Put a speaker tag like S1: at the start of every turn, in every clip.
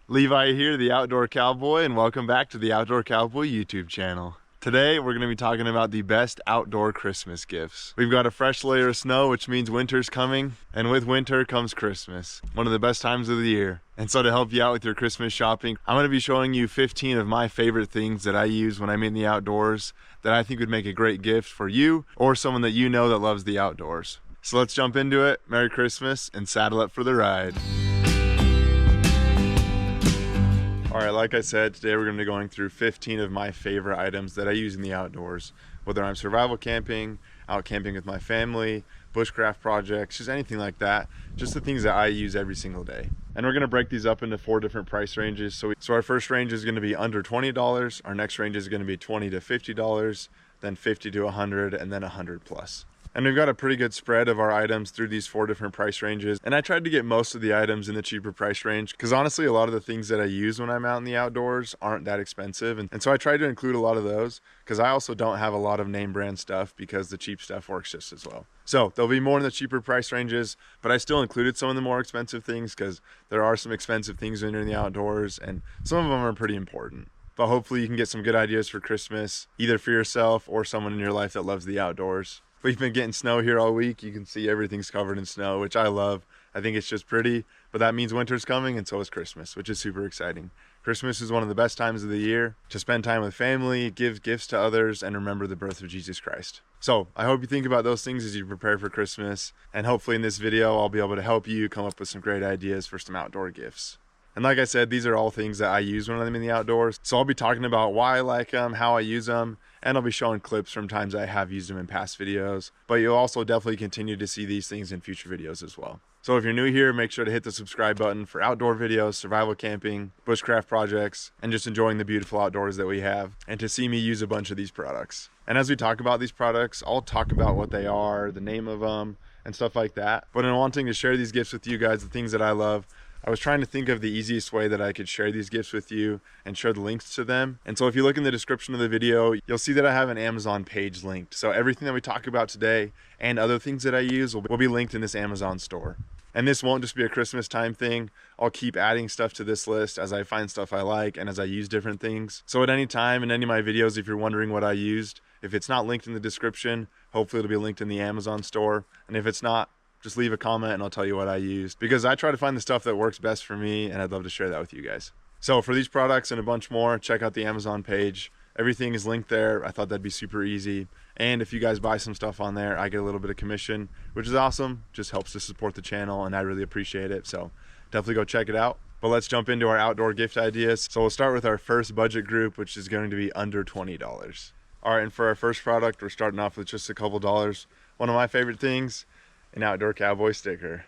S1: Levi here, the Outdoor Cowboy, and welcome back to the Outdoor Cowboy YouTube channel. Today, we're going to be talking about the best outdoor Christmas gifts. We've got a fresh layer of snow, which means winter's coming, and with winter comes Christmas, one of the best times of the year. And so to help you out with your Christmas shopping, I'm going to be showing you 15 of my favorite things that I use when I'm in the outdoors that I think would make a great gift for you or someone that you know that loves the outdoors. So let's jump into it. Merry Christmas and saddle up for the ride. All right, like I said, today we're going to be going through 15 of my favorite items that I use in the outdoors, whether I'm survival camping, out camping with my family, bushcraft projects, just anything like that, just the things that I use every single day. And we're going to break these up into 4 different price ranges. So our first range is going to be under $20, our next range is going to be $20 to $50, then $50 to $100, and then $100 plus. And we've got a pretty good spread of our items through these 4 different price ranges. And I tried to get most of the items in the cheaper price range because honestly, a lot of the things that I use when I'm out in the outdoors aren't that expensive. And so I tried to include a lot of those because I also don't have a lot of name brand stuff because the cheap stuff works just as well. So there'll be more in the cheaper price ranges, but I still included some of the more expensive things because there are some expensive things when you're in the outdoors and some of them are pretty important. But hopefully you can get some good ideas for Christmas, either for yourself or someone in your life that loves the outdoors. We've been getting snow here all week. You can see everything's covered in snow, which I love. I think it's just pretty, but that means winter's coming and so is Christmas, which is super exciting. Christmas is one of the best times of the year to spend time with family, give gifts to others, and remember the birth of Jesus Christ. So I hope you think about those things as you prepare for Christmas, and hopefully in this video, I'll be able to help you come up with some great ideas for some outdoor gifts. And like I said, these are all things that I use when I'm in the outdoors. So I'll be talking about why I like them, how I use them, and I'll be showing clips from times I have used them in past videos. But you'll also definitely continue to see these things in future videos as well. So if you're new here, make sure to hit the subscribe button for outdoor videos, survival camping, bushcraft projects, and just enjoying the beautiful outdoors that we have, and to see me use a bunch of these products. And as we talk about these products, I'll talk about what they are, the name of them, and stuff like that. But in wanting to share these gifts with you guys, the things that I love, I was trying to think of the easiest way that I could share these gifts with you and share the links to them. And so if you look in the description of the video, you'll see that I have an Amazon page linked. So everything that we talk about today and other things that I use will be linked in this Amazon store. And this won't just be a Christmas time thing. I'll keep adding stuff to this list as I find stuff I like and as I use different things. So at any time in any of my videos, if you're wondering what I used, if it's not linked in the description, hopefully it'll be linked in the Amazon store. And if it's not, just leave a comment and I'll tell you what I used, because I try to find the stuff that works best for me and I'd love to share that with you guys. So for these products and a bunch more, check out the Amazon page. Everything is linked there. I thought that'd be super easy. And if you guys buy some stuff on there, I get a little bit of commission, which is awesome. Just helps to support the channel and I really appreciate it. So definitely go check it out. But let's jump into our outdoor gift ideas. So we'll start with our first budget group, which is going to be under $20. All right, and for our first product, we're starting off with just a couple dollars. One of my favorite things, an Outdoor Cowboy sticker.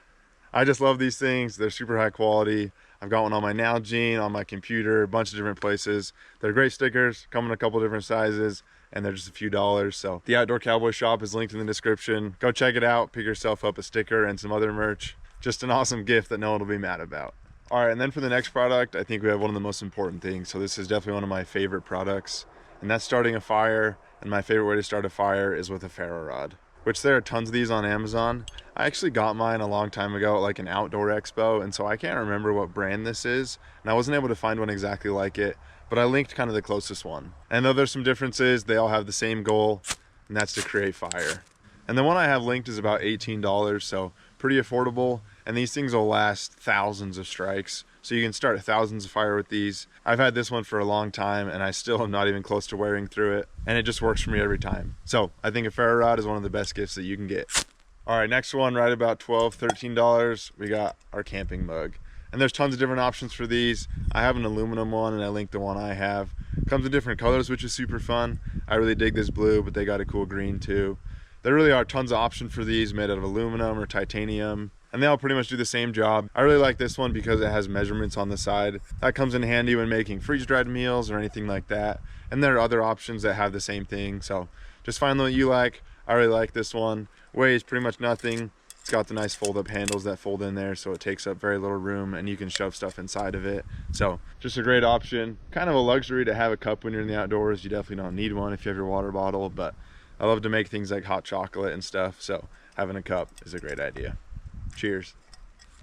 S1: I just love these things. They're super high quality. I've got one on my Nalgene, on my computer, a bunch of different places. They're great stickers, come in a couple different sizes, and they're just a few dollars. So the Outdoor Cowboy shop is linked in the description. Go check it out, pick yourself up a sticker and some other merch. Just an awesome gift that no one will be mad about. All right, and then for the next product, I think we have one of the most important things. So this is definitely one of my favorite products, and that's starting a fire. And my favorite way to start a fire is with a ferro rod, which there are tons of these on Amazon. I actually got mine a long time ago at like an outdoor expo, and so I can't remember what brand this is, and I wasn't able to find one exactly like it, but I linked kind of the closest one. And though there's some differences, they all have the same goal, and that's to create fire. And the one I have linked is about $18, so pretty affordable, and these things will last thousands of strikes. So you can start thousands of fire with these. I've had this one for a long time and I still am not even close to wearing through it, and it just works for me every time. So I think a ferro rod is one of the best gifts that you can get. All right, next one, right about $12, $13, we got our camping mug. And there's tons of different options for these. I have an aluminum one and I linked the one I have. Comes in different colors, which is super fun. I really dig this blue, but they got a cool green too. There really are tons of options for these made out of aluminum or titanium, and they all pretty much do the same job. I really like this one because it has measurements on the side. That comes in handy when making freeze-dried meals or anything like that. And there are other options that have the same thing, so just find the one you like. I really like this one. Weighs pretty much nothing. It's got the nice fold-up handles that fold in there, so it takes up very little room and you can shove stuff inside of it. So just a great option. Kind of a luxury to have a cup when you're in the outdoors. You definitely don't need one if you have your water bottle, but I love to make things like hot chocolate and stuff, so having a cup is a great idea. Cheers.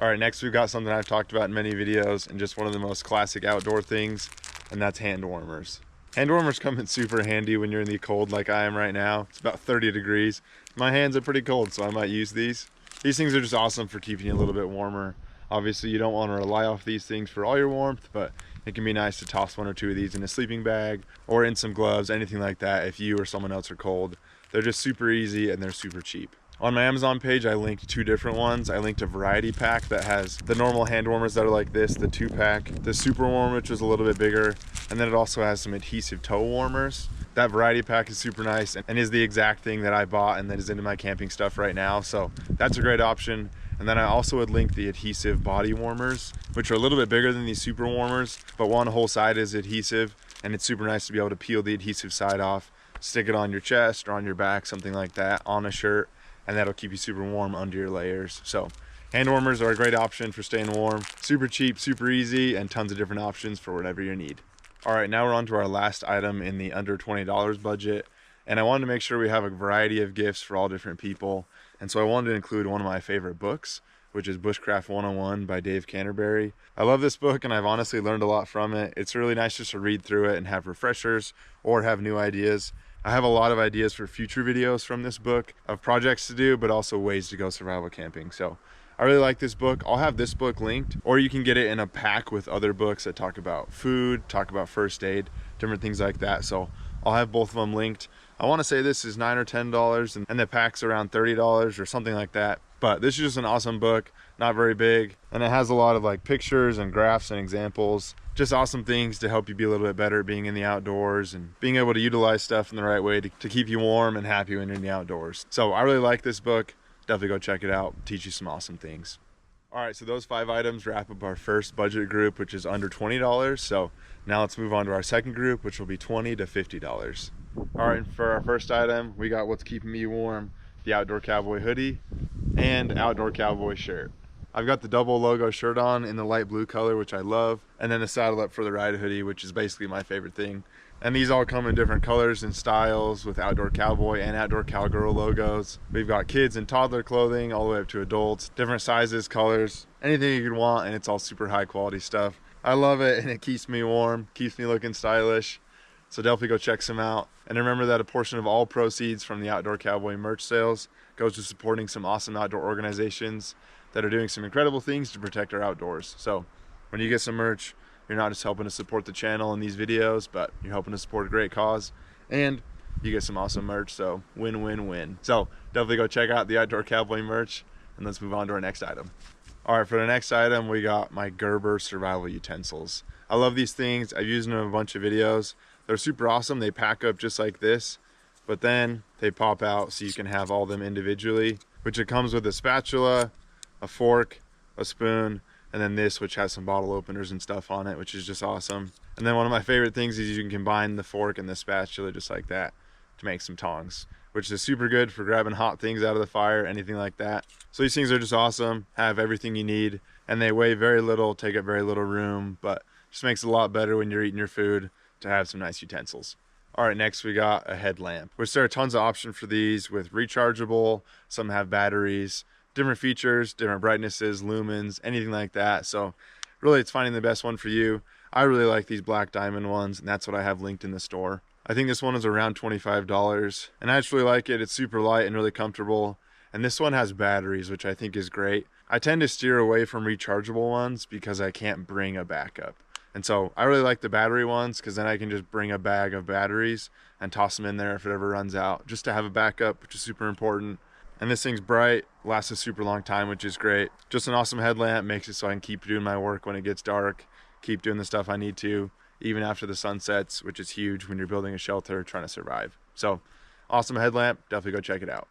S1: All right, next we've got something I've talked about in many videos and just one of the most classic outdoor things, and that's hand warmers. Hand warmers come in super handy when you're in the cold like I am right now. It's about 30 degrees. My hands are pretty cold, so I might use these. These things are just awesome for keeping you a little bit warmer. Obviously, you don't want to rely off these things for all your warmth, but it can be nice to toss one or two of these in a sleeping bag or in some gloves, anything like that if you or someone else are cold. They're just super easy and they're super cheap. On my Amazon page, I linked two different ones. I linked a variety pack that has the normal hand warmers that are like this, the 2-pack, the super warm, which was a little bit bigger, and then it also has some adhesive toe warmers. That variety pack is super nice and is the exact thing that I bought and that is into my camping stuff right now, so that's a great option. And then I also would link the adhesive body warmers, which are a little bit bigger than these super warmers, but one whole side is adhesive, and it's super nice to be able to peel the adhesive side off, stick it on your chest or on your back, something like that, on a shirt, and that'll keep you super warm under your layers. So hand warmers are a great option for staying warm. Super cheap, super easy, and tons of different options for whatever you need. All right, now we're on to our last item in the under $20 budget. And I wanted to make sure we have a variety of gifts for all different people. And so I wanted to include one of my favorite books, which is Bushcraft 101 by Dave Canterbury. I love this book and I've honestly learned a lot from it. It's really nice just to read through it and have refreshers or have new ideas. I have a lot of ideas for future videos from this book of projects to do, but also ways to go survival camping. So I really like this book. I'll have this book linked, or you can get it in a pack with other books that talk about food, talk about first aid, different things like that. So I'll have both of them linked. I want to say this is $9 or $10 and the pack's around $30 or something like that. But this is just an awesome book, not very big, and it has a lot of like pictures and graphs and examples, just awesome things to help you be a little bit better at being in the outdoors and being able to utilize stuff in the right way to keep you warm and happy when you're in the outdoors. So I really like this book. Definitely go check it out, teach you some awesome things. All right, so those 5 items wrap up our first budget group, which is under $20. So now let's move on to our second group, which will be $20 to $50. All right, for our first item, we got what's keeping me warm, the Outdoor Cowboy hoodie and Outdoor Cowboy shirt. I've got the double logo shirt on in the light blue color, which I love, and then the Saddle Up for the Ride hoodie, which is basically my favorite thing. And these all come in different colors and styles with Outdoor Cowboy and Outdoor Cowgirl logos. We've got kids and toddler clothing all the way up to adults, different sizes, colors, anything you could want, and it's all super high quality stuff. I love it, and it keeps me warm, keeps me looking stylish. So definitely go check some out. And remember that a portion of all proceeds from the Outdoor Cowboy merch sales goes to supporting some awesome outdoor organizations that are doing some incredible things to protect our outdoors. So when you get some merch, you're not just helping to support the channel and these videos, but you're helping to support a great cause and you get some awesome merch. So win, win, win. So definitely go check out the Outdoor Cowboy merch, and let's move on to our next item. All right, for the next item, we got my Gerber survival utensils. I love these things. I've used them in a bunch of videos. They're super awesome. They pack up just like this, but then they pop out so you can have all of them individually, which it comes with a spatula, a fork, a spoon, and then this, which has some bottle openers and stuff on it, which is just awesome. And then one of my favorite things is you can combine the fork and the spatula just like that to make some tongs, which is super good for grabbing hot things out of the fire, anything like that. So these things are just awesome, have everything you need, and they weigh very little, take up very little room, but just makes it a lot better when you're eating your food to have some nice utensils. All right, next we got a headlamp, which there are tons of options for these with rechargeable, some have batteries, different features, different brightnesses, lumens, anything like that. So really it's finding the best one for you. I really like these black diamond ones, and that's what I have linked in the store. I think this one is around $25, and I just really like it. It's super light and really comfortable. And this one has batteries, which I think is great. I tend to steer away from rechargeable ones because I can't bring a backup. And so I really like the battery ones because then I can just bring a bag of batteries and toss them in there if it ever runs out, just to have a backup, which is super important. And this thing's bright, lasts a super long time, which is great. Just an awesome headlamp, makes it so I can keep doing my work when it gets dark, keep doing the stuff I need to, even after the sun sets, which is huge when you're building a shelter trying to survive. So awesome headlamp, definitely go check it out.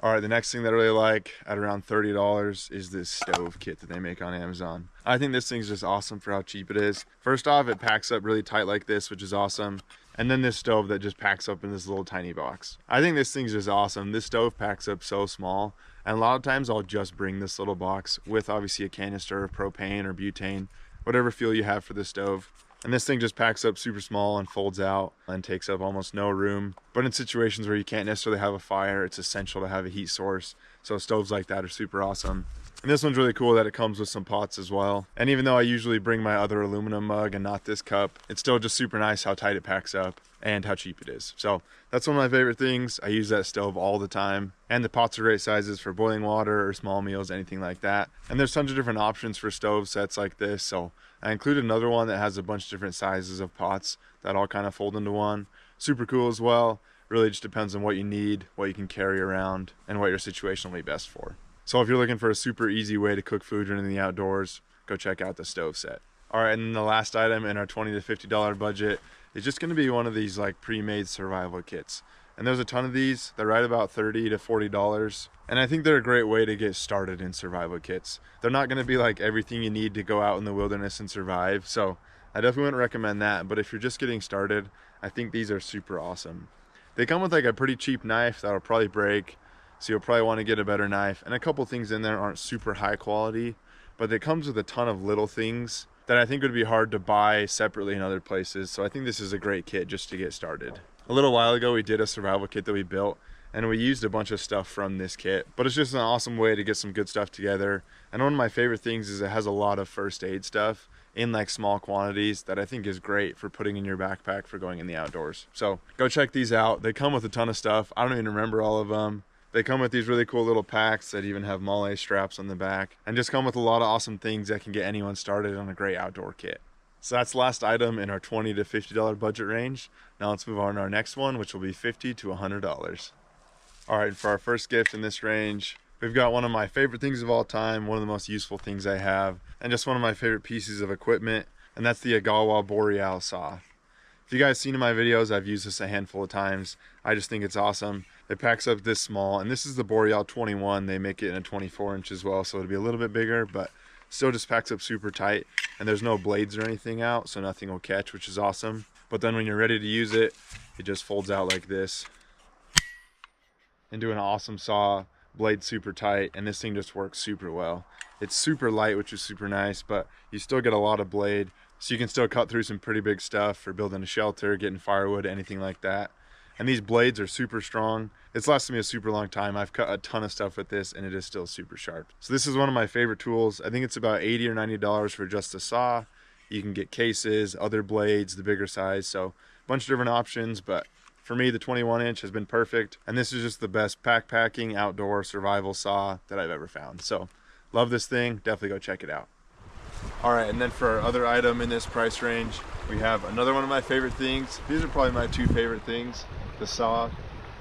S1: All right, the next thing that I really like at around $30 is this stove kit that they make on Amazon. I think this thing's just awesome for how cheap it is. First off, it packs up really tight like this, which is awesome. And then this stove that just packs up in this little tiny box. I think this thing's just awesome. This stove packs up so small. And a lot of times I'll just bring this little box with obviously a canister of propane or butane, whatever fuel you have for the stove. And this thing just packs up super small and folds out and takes up almost no room. But in situations where you can't necessarily have a fire, it's essential to have a heat source. So stoves like that are super awesome. And this one's really cool that it comes with some pots as well. And even though I usually bring my other aluminum mug and not this cup, it's still just super nice how tight it packs up and how cheap it is. So that's one of my favorite things. I use that stove all the time. And the pots are great sizes for boiling water or small meals, anything like that. And there's tons of different options for stove sets like this. So I included another one that has a bunch of different sizes of pots that all kind of fold into one. Super cool as well. Really just depends on what you need, what you can carry around, and what your situation will be best for. So if you're looking for a super easy way to cook food in the outdoors, go check out the stove set. All right, and then the last item in our $20 to $50 budget is just gonna be one of these like pre-made survival kits. And there's a ton of these. They're right about $30 to $40. And I think they're a great way to get started in survival kits. They're not gonna be like everything you need to go out in the wilderness and survive. So I definitely wouldn't recommend that. But if you're just getting started, I think these are super awesome. They come with like a pretty cheap knife that'll probably break. So you'll probably want to get a better knife. And a couple things in there aren't super high quality, but it comes with a ton of little things that I think would be hard to buy separately in other places. So I think this is a great kit just to get started. A little while ago, we did a survival kit that we built, and we used a bunch of stuff from this kit, but it's just an awesome way to get some good stuff together. And one of my favorite things is it has a lot of first aid stuff in like small quantities that I think is great for putting in your backpack for going in the outdoors. So go check these out. They come with a ton of stuff. I don't even remember all of them. They come with these really cool little packs that even have MOLLE straps on the back, and just come with a lot of awesome things that can get anyone started on a great outdoor kit. So that's the last item in our $20 to $50 budget range. Now let's move on to our next one, which will be $50 to $100. All right, for our first gift in this range, we've got one of my favorite things of all time, one of the most useful things I have, and just one of my favorite pieces of equipment, and that's the Agawa Boreal saw. If you guys seen in my videos, I've used this a handful of times. I just think it's awesome. It packs up this small, and this is the Boreal 21. They make it in a 24 inch as well, so it'll be a little bit bigger, but still just packs up super tight, and there's no blades or anything out, so nothing will catch, which is awesome. But then when you're ready to use it, it just folds out like this into an awesome saw, blade super tight, and this thing just works super well. It's super light, which is super nice, but you still get a lot of blade, so you can still cut through some pretty big stuff for building a shelter, getting firewood, anything like that. And these blades are super strong. It's lasted me a super long time. I've cut a ton of stuff with this, and it is still super sharp. So this is one of my favorite tools. I think it's about $80 or $90 for just a saw. You can get cases, other blades, the bigger size, so a bunch of different options, but for me, the 21 inch has been perfect, and this is just the best backpacking outdoor survival saw that I've ever found. So love this thing, definitely go check it out. All right, and then for our other item in this price range, we have another one of my favorite things. These are probably my two favorite things, the saw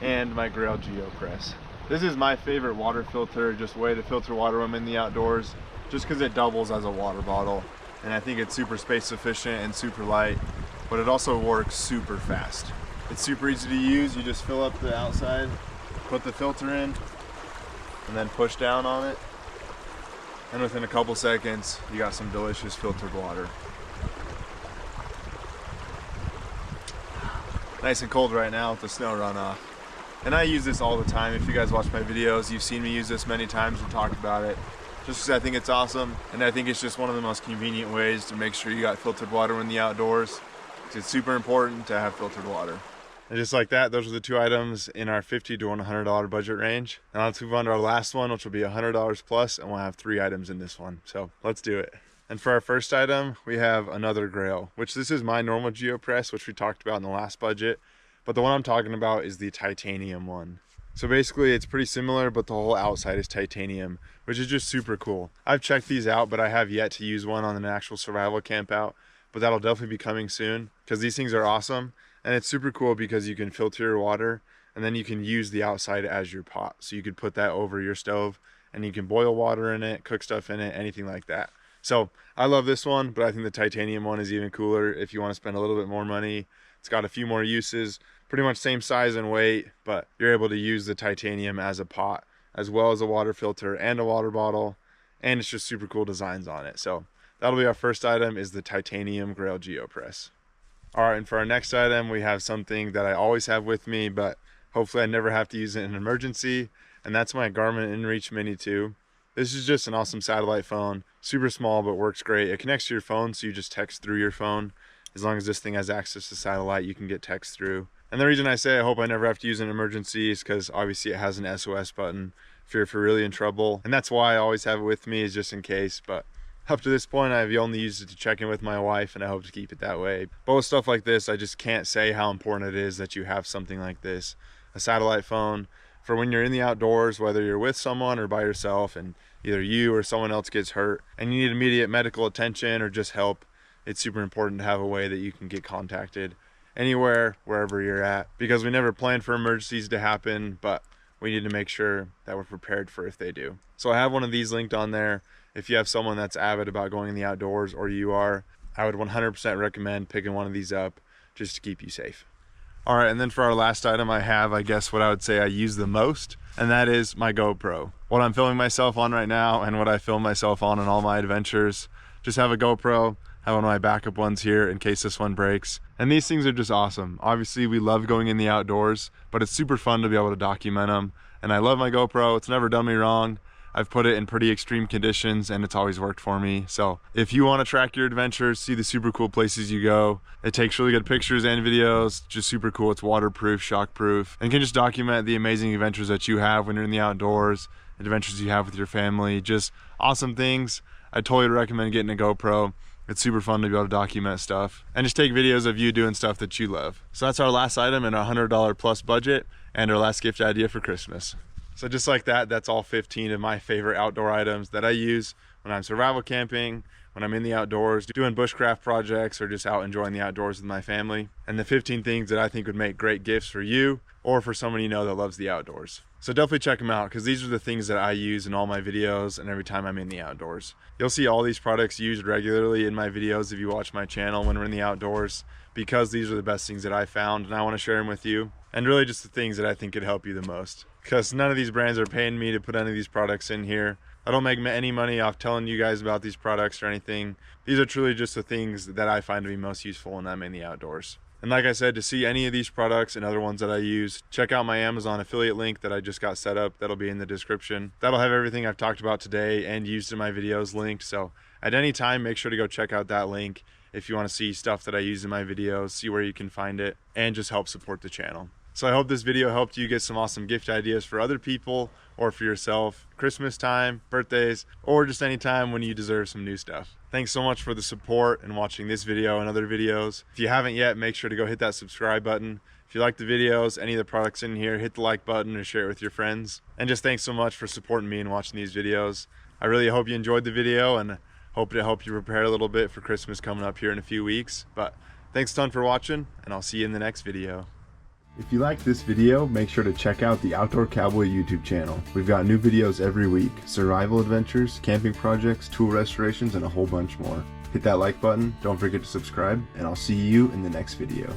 S1: and my Grail GeoPress. This is my favorite water filter, just way to filter water when I'm in the outdoors, just because it doubles as a water bottle. And I think it's super space efficient and super light, but it also works super fast. It's super easy to use. You just fill up the outside, put the filter in, and then push down on it. And within a couple seconds, you got some delicious filtered water. Nice and cold right now with the snow runoff. And I use this all the time. If you guys watch my videos, you've seen me use this many times and talked about it. Just because I think it's awesome, and I think it's just one of the most convenient ways to make sure you got filtered water in the outdoors. It's super important to have filtered water. And just like that, those are the two items in our $50 to $100 budget range. Now let's move on to our last one, which will be $100 plus, and we'll have 3 items in this one. So let's do it. And for our first item, we have another Grail, which this is my normal GeoPress, which we talked about in the last budget. But the one I'm talking about is the titanium one. So basically it's pretty similar, but the whole outside is titanium, which is just super cool. I've checked these out, but I have yet to use one on an actual survival camp out, but that'll definitely be coming soon because these things are awesome. And it's super cool because you can filter your water, and then you can use the outside as your pot. So you could put that over your stove, and you can boil water in it, cook stuff in it, anything like that. So I love this one, but I think the titanium one is even cooler if you want to spend a little bit more money. It's got a few more uses, pretty much same size and weight, but you're able to use the titanium as a pot, as well as a water filter and a water bottle, and it's just super cool designs on it. So that'll be our first item, is the titanium Grail GeoPress. All right, and for our next item, we have something that I always have with me, but hopefully I never have to use it in an emergency, and that's my Garmin InReach Mini 2. This is just an awesome satellite phone, super small, but works great. It connects to your phone, so you just text through your phone. As long as this thing has access to satellite, you can get text through. And the reason I say I hope I never have to use an emergency is because obviously it has an SOS button if you're really in trouble. And that's why I always have it with me, is just in case. But up to this point, I've only used it to check in with my wife, and I hope to keep it that way. But with stuff like this, I just can't say how important it is that you have something like this, a satellite phone, for when you're in the outdoors, whether you're with someone or by yourself, and either you or someone else gets hurt and you need immediate medical attention or just help. It's super important to have a way that you can get contacted anywhere, wherever you're at, because we never plan for emergencies to happen, but we need to make sure that we're prepared for if they do. So I have one of these linked on there. If you have someone that's avid about going in the outdoors, or you are, I would 100% recommend picking one of these up just to keep you safe. All right, and then for our last item, I have, I guess, what I would say I use the most, and that is my GoPro. What I'm filming myself on right now, and what I film myself on all my adventures. Just have a GoPro, have one of my backup ones here in case this one breaks. And these things are just awesome. Obviously, we love going in the outdoors, but it's super fun to be able to document them. And I love my GoPro. It's never done me wrong. I've put it in pretty extreme conditions and it's always worked for me. So if you want to track your adventures, see the super cool places you go, it takes really good pictures and videos, just super cool. It's waterproof, shockproof, and can just document the amazing adventures that you have when you're in the outdoors, adventures you have with your family, just awesome things. I totally recommend getting a GoPro. It's super fun to be able to document stuff and just take videos of you doing stuff that you love. So that's our last item in our $100 plus budget and our last gift idea for Christmas. So just like that, that's all 15 of my favorite outdoor items that I use when I'm survival camping, when I'm in the outdoors, doing bushcraft projects, or just out enjoying the outdoors with my family. And the 15 things that I think would make great gifts for you or for someone you know that loves the outdoors. So definitely check them out, because these are the things that I use in all my videos and every time I'm in the outdoors. You'll see all these products used regularly in my videos if you watch my channel when we're in the outdoors, because these are the best things that I found and I want to share them with you. And really just the things that I think could help you the most, because none of these brands are paying me to put any of these products in here. I don't make any money off telling you guys about these products or anything. These are truly just the things that I find to be most useful when I'm in the outdoors. And like I said, to see any of these products and other ones that I use, check out my Amazon affiliate link that I just got set up. That'll be in the description. That'll have everything I've talked about today and used in my videos linked. So at any time, make sure to go check out that link if you want to see stuff that I use in my videos, see where you can find it, and just help support the channel. So I hope this video helped you get some awesome gift ideas for other people or for yourself, Christmas time, birthdays, or just any time when you deserve some new stuff. Thanks so much for the support and watching this video and other videos. If you haven't yet, make sure to go hit that subscribe button. If you like the videos, any of the products in here, hit the like button or share it with your friends. And just thanks so much for supporting me and watching these videos. I really hope you enjoyed the video and hope to help you prepare a little bit for Christmas coming up here in a few weeks. But thanks a ton for watching, and I'll see you in the next video. If you liked this video, make sure to check out the Outdoor Cowboy YouTube channel. We've got new videos every week, survival adventures, camping projects, tool restorations, and a whole bunch more. Hit that like button, don't forget to subscribe, and I'll see you in the next video.